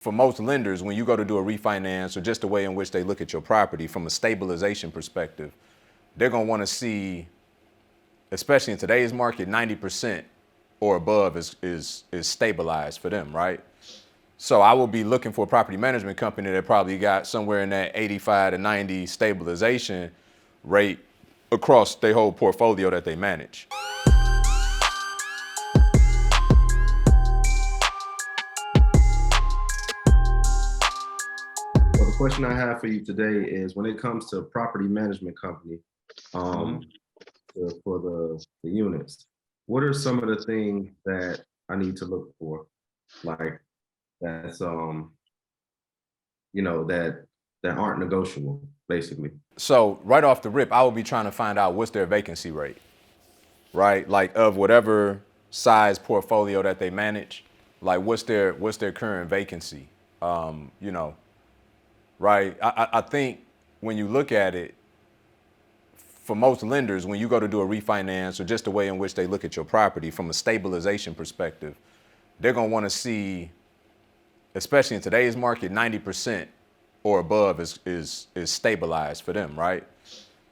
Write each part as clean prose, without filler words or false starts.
For most lenders, when you go to do a refinance or just the way in which they look at your property from a stabilization perspective, they're going to want to see, especially in today's market, 90% or above is stabilized for them, right? So I will be looking for a property management company that probably got somewhere in that 85 to 90 stabilization rate across their whole portfolio that they manage. Well, the question I have for you today is when it comes to property management company, um, for the units, what are some of the things that I need to look for? Like that's that aren't negotiable, basically. So right off the rip, I will be trying to find out what's their vacancy rate, right? Like of whatever size portfolio that they manage, like what's their current vacancy? Um, you know, right? I think when you look at it, for most lenders, when you go to do a refinance or just the way in which they look at your property from a stabilization perspective, they're going to want to see, especially in today's market, 90% or above is stabilized for them, right?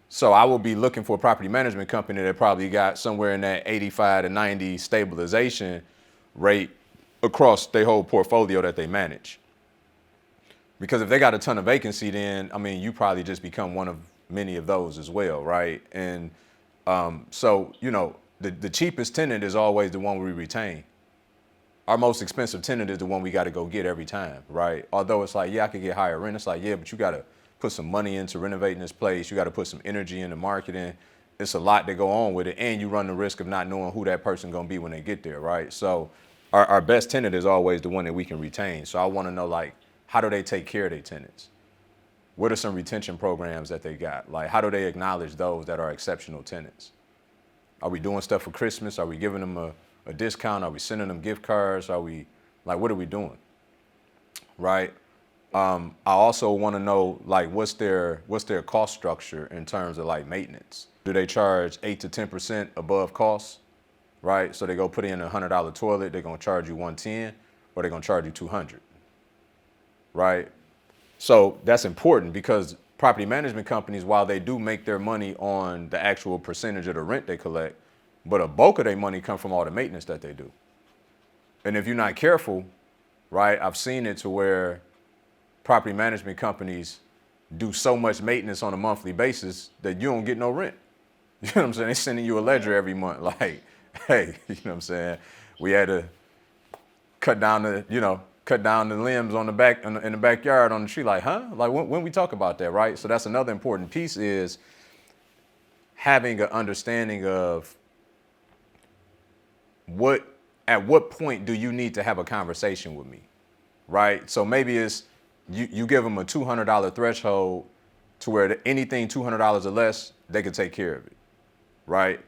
So I will be looking for a property management company that probably got somewhere in that 85 to 90 stabilization rate across their whole portfolio that they manage. Because if they got a ton of vacancy, then I mean, you probably just become one of many of those as well, right? And so the cheapest tenant is always the one we retain. Our most expensive tenant is the one we got to go get every time, right? Although it's like, yeah, I could get higher rent. It's like, yeah, but you got to put some money into renovating this place. You got to put some energy into marketing. It's a lot that go on with it, and you run the risk of not knowing who that person gonna be when they get there, right? So our best tenant is always the one that we can retain. So I want to know, like, how do they take care of their tenants? What are some retention programs that they got? Like, how do they acknowledge those that are exceptional tenants? Are we doing stuff for Christmas? Are we giving them a discount? Are we sending them gift cards? Are we, like, what are we doing? Right? I also want to know, like, what's their cost structure in terms of like maintenance? Do they charge 8 to 10% above cost? Right? So they go put in $100 toilet, they're gonna charge you 110, or they're gonna charge you 200. Right? So that's important because property management companies, while they do make their money on the actual percentage of the rent they collect, but a bulk of their money come from all the maintenance that they do. And if you're not careful, right, I've seen it to where property management companies do so much maintenance on a monthly basis that you don't get no rent. You know what I'm saying? They're sending you a ledger every month. Like, hey, you know what I'm saying? We had to cut down the limbs on the back in the backyard on the tree. Like, huh? Like when we talk about that, right? So that's another important piece is having an understanding of at what point do you need to have a conversation with me, right? So maybe it's you give them a $200 threshold to where anything $200 or less, they can take care of it, right?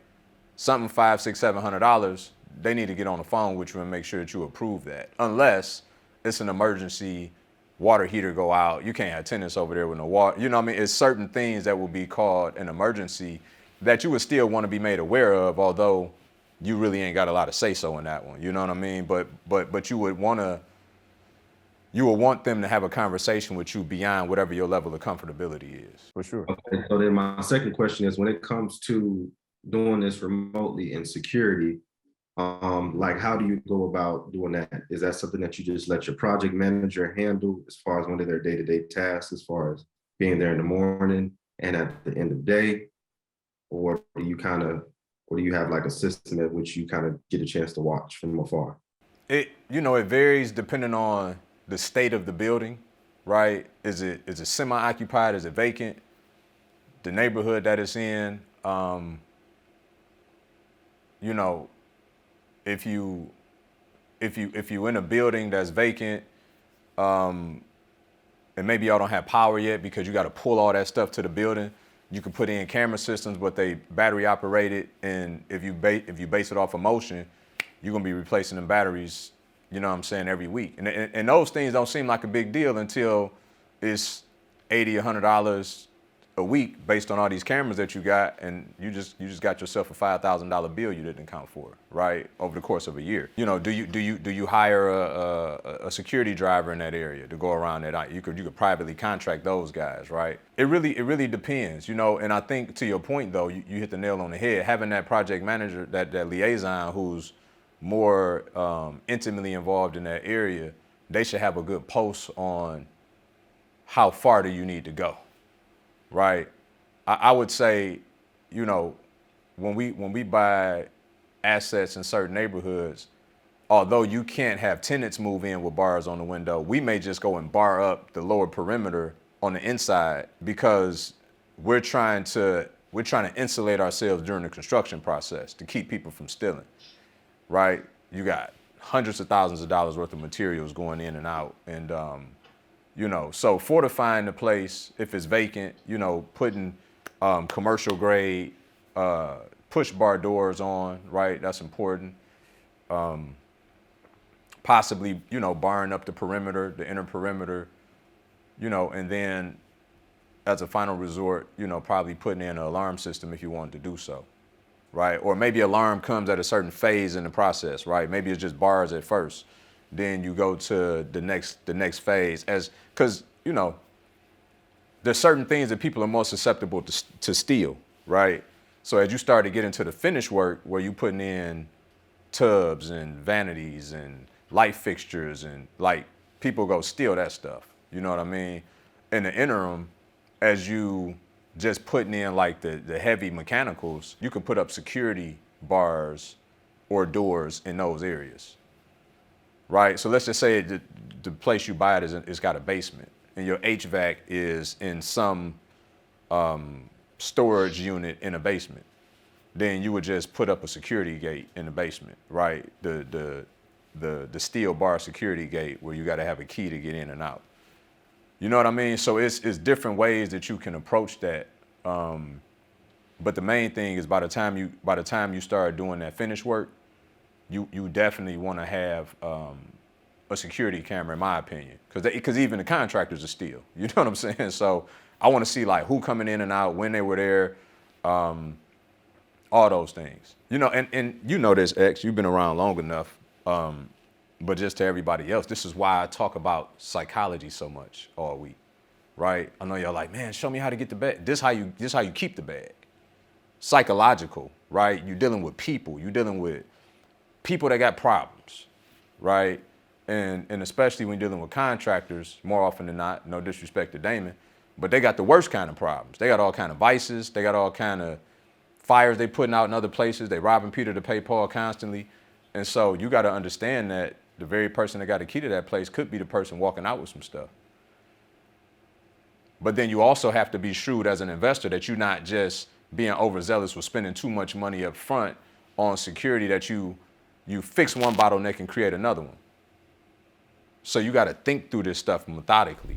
Something $500, $600, $700, they need to get on the phone with you and make sure that you approve that. Unless it's an emergency, water heater go out, you can't have tenants over there with no water. You know what I mean? It's certain things that will be called an emergency that you would still want to be made aware of, although you really ain't got a lot of say so in that one. You know what I mean? But you would want them to have a conversation with you beyond whatever your level of comfortability is. For sure. Okay, so then my second question is when it comes to doing this remotely in security, like how do you go about doing that? Is that something that you just let your project manager handle as far as one of their day-to-day tasks, as far as being there in the morning and at the end of the day? Or do you have like a system at which you kind of get a chance to watch from afar? It varies depending on the state of the building, right? Is it semi-occupied? Is it vacant? The neighborhood that it's in. You know, if you in a building that's vacant, and maybe y'all don't have power yet because you got to pull all that stuff to the building. You can put in camera systems, but they battery operated, and if you base it off of motion, you're gonna be replacing them batteries. You know what I'm saying, every week, and those things don't seem like a big deal until it's $80, $100 a week based on all these cameras that you got, and you just got yourself a $5,000 bill you didn't account for, right? Over the course of a year. You know, do you hire a security driver in that area to go around that? You could privately contract those guys, right? It really depends, you know. And I think to your point though, you hit the nail on the head. Having that project manager, that liaison who's more intimately involved in that area, they should have a good post on how far do you need to go, right? I would say, you know, when we buy assets in certain neighborhoods, although you can't have tenants move in with bars on the window, we may just go and bar up the lower perimeter on the inside because we're trying to insulate ourselves during the construction process to keep people from stealing, right? You got hundreds of thousands of dollars worth of materials going in and out, and you know, so fortifying the place if it's vacant, you know, putting commercial grade push bar doors on, right? That's important. Possibly, you know, barring up the perimeter, the inner perimeter, you know, and then as a final resort, you know, probably putting in an alarm system if you wanted to do so, right? Or maybe alarm comes at a certain phase in the process, right? Maybe it's just bars at first. Then you go to the next phase, because you know there's certain things that people are more susceptible to steal, right? So as you start to get into the finish work where you putting in tubs and vanities and light fixtures and like people go steal that stuff, you know what I mean? In the interim, as you just putting in like the heavy mechanicals, you can put up security bars or doors in those areas. Right, so let's just say the place you buy it it's got a basement, and your HVAC is in some storage unit in a basement. Then you would just put up a security gate in the basement, right? The steel bar security gate where you got to have a key to get in and out. You know what I mean? So it's different ways that you can approach that. But the main thing is by the time you start doing that finish work, you definitely want to have a security camera, in my opinion, because even the contractors are steal. You know what I'm saying? So I want to see like who coming in and out, when they were there, all those things. You know, and you know this, X. You've been around long enough. But just to everybody else, this is why I talk about psychology so much all week, right? I know y'all like, man, show me how to get the bag. This how you keep the bag. Psychological, right? You're dealing with people. You're dealing with people that got problems, right? And especially when you're dealing with contractors, more often than not, no disrespect to Damon, but they got the worst kind of problems. They got all kind of vices. They got all kind of fires they putting out in other places. They robbing Peter to pay Paul constantly. And so you got to understand that the very person that got the key to that place could be the person walking out with some stuff. But then you also have to be shrewd as an investor that you're not just being overzealous with spending too much money up front on security that you fix one bottleneck and create another one. So you got to think through this stuff methodically.